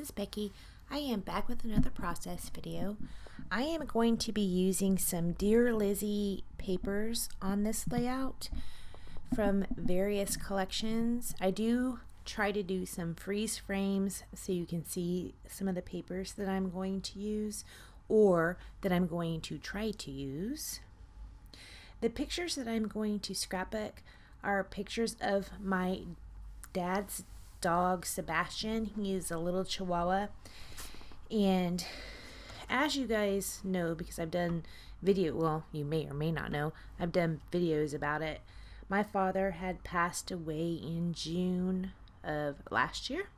is Becky. I am back with another process video. I am going to be using some Dear Lizzy papers on this layout from various collections. I do try to do some freeze frames so you can see some of the papers that I'm going to use or that I'm going to try to use. The pictures that I'm going to scrapbook are pictures of my dad's dog Sebastian. He is a little Chihuahua, and as you guys know, because I've done you may or may not know, I've done videos about it. My father had passed away in June of last year,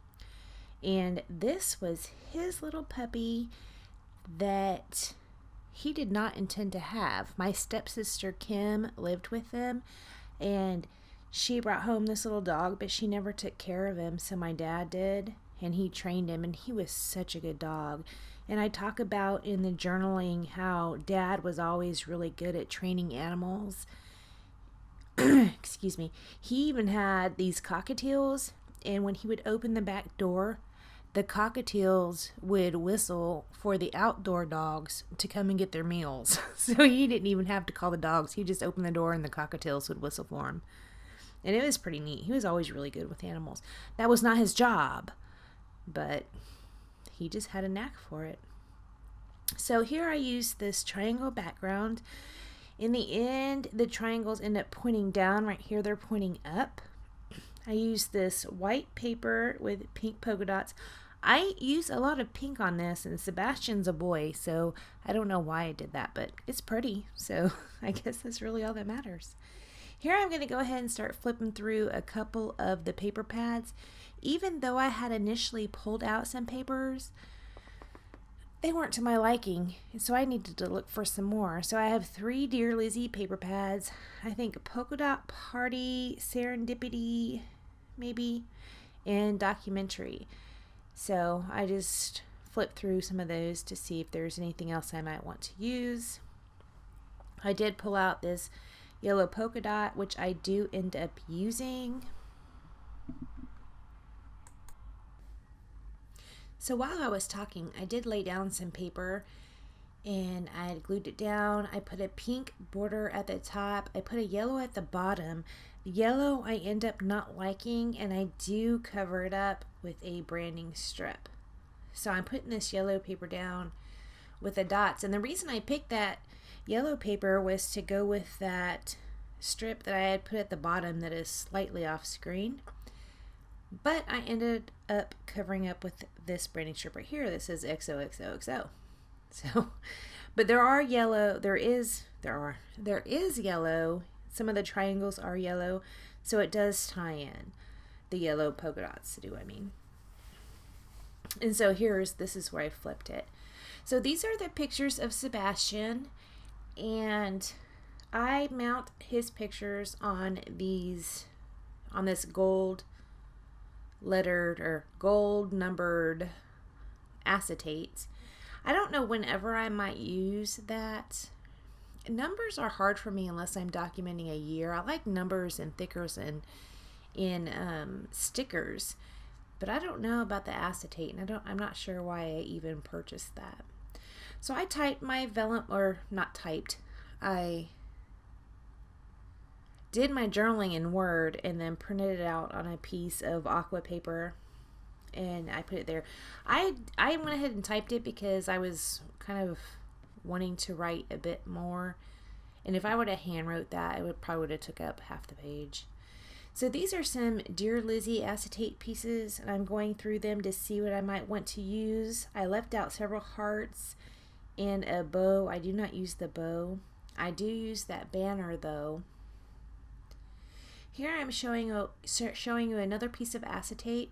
and this was his little puppy that he did not intend to have. My stepsister Kim lived with them, and she brought home this little dog, but she never took care of him, so my dad did, and he trained him, and he was such a good dog. And I talk about in the journaling how dad was always really good at training animals. Excuse me. He even had these cockatiels, and when he would open the back door, the cockatiels would whistle for the outdoor dogs to come and get their meals. So he didn't even have to call the dogs. He just opened the door and the cockatiels would whistle for him. And it was pretty neat. He was always really good with animals. That was not his job, but he just had a knack for it. So here I use this triangle background. In the end, the triangles end up pointing down. Right here, they're pointing up. I use this white paper with pink polka dots. I use a lot of pink on this, and Sebastian's a boy, so I don't know why I did that, but it's pretty, so I guess that's really all that matters. Here I'm going to go ahead and start flipping through a couple of the paper pads. Even though I had initially pulled out some papers, they weren't to my liking, so I needed to look for some more. So I have 3 Dear Lizzy paper pads. I think Polka Dot Party, Serendipity, maybe, and Documentary. So I just flipped through some of those to see if there's anything else I might want to use. I did pull out this yellow polka dot, which I do end up using. So while I was talking, I did lay down some paper and I had glued it down. I put a pink border at the top. I put a yellow at the bottom. The yellow I end up not liking, and I do cover it up with a branding strip. So I'm putting this yellow paper down with the dots, and the reason I picked that yellow paper was to go with that strip that I had put at the bottom that is slightly off screen. But I ended up covering up with this branding strip right here that says XOXOXO. So, but there is yellow. Some of the triangles are yellow, so it does tie in the yellow polka dots, And so this is where I flipped it. So these are the pictures of Sebastian, and I mount his pictures on this gold lettered or gold numbered acetate. I don't know whenever I might use that. Numbers are hard for me unless I'm documenting a year. I like numbers and thickers and in stickers, but I don't know about the acetate, and I'm not sure why I even purchased that. So I typed my vellum, or not typed, I did my journaling in Word and then printed it out on a piece of aqua paper, and I put it there. I went ahead and typed it because I was kind of wanting to write a bit more, and if I would have hand wrote that, it probably would have took up half the page. So these are some Dear Lizzy acetate pieces, and I'm going through them to see what I might want to use. I left out several hearts and a bow. I do not use the bow. I do use that banner though. Here I'm showing you another piece of acetate.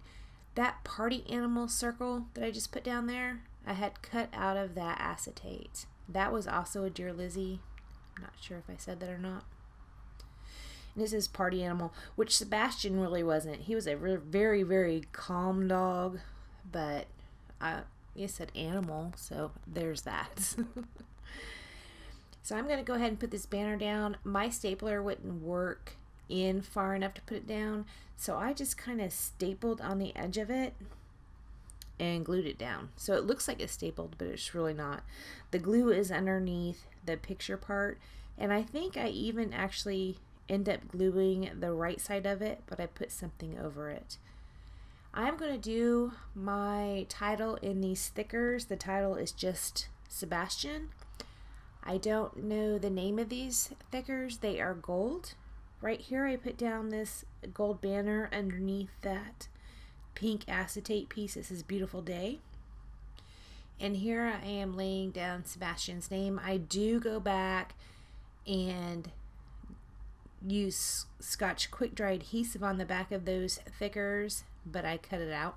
That party animal circle that I just put down there, I had cut out of that acetate. That was also a Dear Lizzy. I'm not sure if I said that or not. And this is party animal, which Sebastian really wasn't. He was a very, very calm dog, but you said animal, so there's that. So I'm going to go ahead and put this banner down. My stapler wouldn't work in far enough to put it down, so I just kind of stapled on the edge of it and glued it down. So it looks like it's stapled, but it's really not. The glue is underneath the picture part, and I think I even actually end up gluing the right side of it, but I put something over it. I'm going to do my title in these stickers. The title is just Sebastian. I don't know the name of these stickers. They are gold. Right here I put down this gold banner underneath that pink acetate piece. This is Beautiful Day. And here I am laying down Sebastian's name. I do go back and use Scotch quick dry adhesive on the back of those stickers, but I cut it out.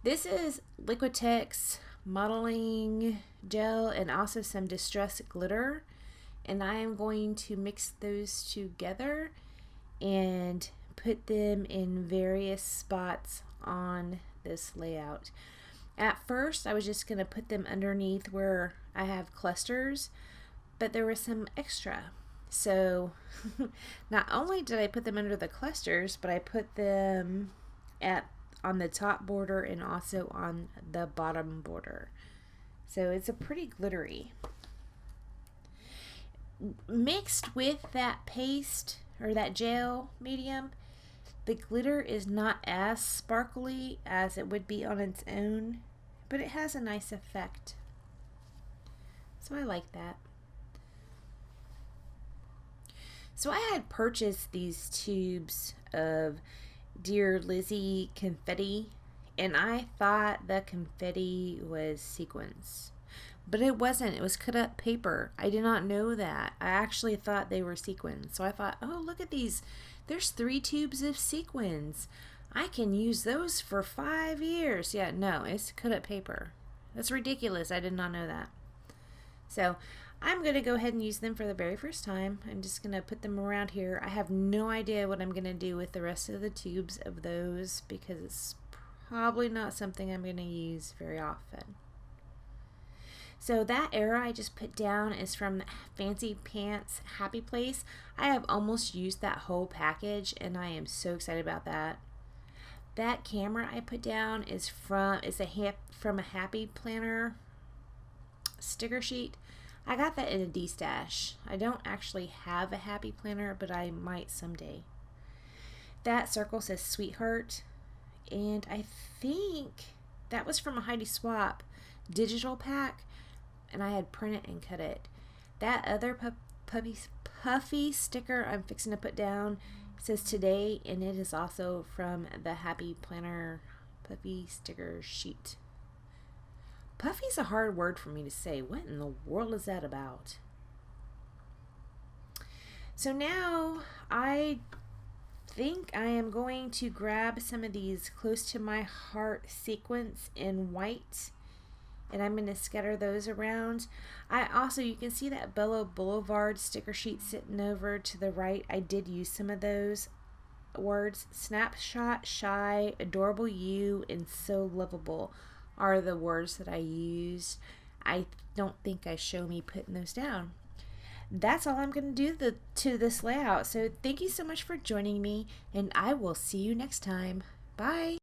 This is Liquitex modeling gel and also some distress glitter, and I am going to mix those together and put them in various spots on this layout. At first I was just going to put them underneath where I have clusters, but there was some extra. So not only did I put them under the clusters, but I put them on the top border and also on the bottom border. So it's a pretty glittery. Mixed with that paste or that gel medium, the glitter is not as sparkly as it would be on its own, but it has a nice effect. So I like that. So I had purchased these tubes of Dear Lizzy confetti, and I thought the confetti was sequins, but it wasn't. It was cut up paper. I did not know that. I actually thought they were sequins. So I thought, oh, look at these. There's 3 tubes of sequins. I can use those for 5 years. Yeah, no, it's cut up paper. That's ridiculous. I did not know that. So I'm going to go ahead and use them for the very first time. I'm just going to put them around here. I have no idea what I'm going to do with the rest of the tubes of those because it's probably not something I'm going to use very often. So that arrow I just put down is from Fancy Pants Happy Place. I have almost used that whole package and I am so excited about that. That camera I put down is from a Happy Planner sticker sheet. I got that in a D-stash. I don't actually have a Happy Planner, but I might someday. That circle says Sweetheart, and I think that was from a Heidi Swap digital pack, and I had printed and cut it. That other puffy sticker I'm fixing to put down says Today, and it is also from the Happy Planner puffy sticker sheet. Puffy's a hard word for me to say. What in the world is that about? So now I think I am going to grab some of these close to my heart sequins in white, and I'm going to scatter those around. You can see that Bella Boulevard sticker sheet sitting over to the right. I did use some of those words. Snapshot, shy, adorable you, and so lovable are the words that I used. I don't think I show me putting those down. That's all I'm going to do to this layout. So thank you so much for joining me, and I will see you next time. Bye.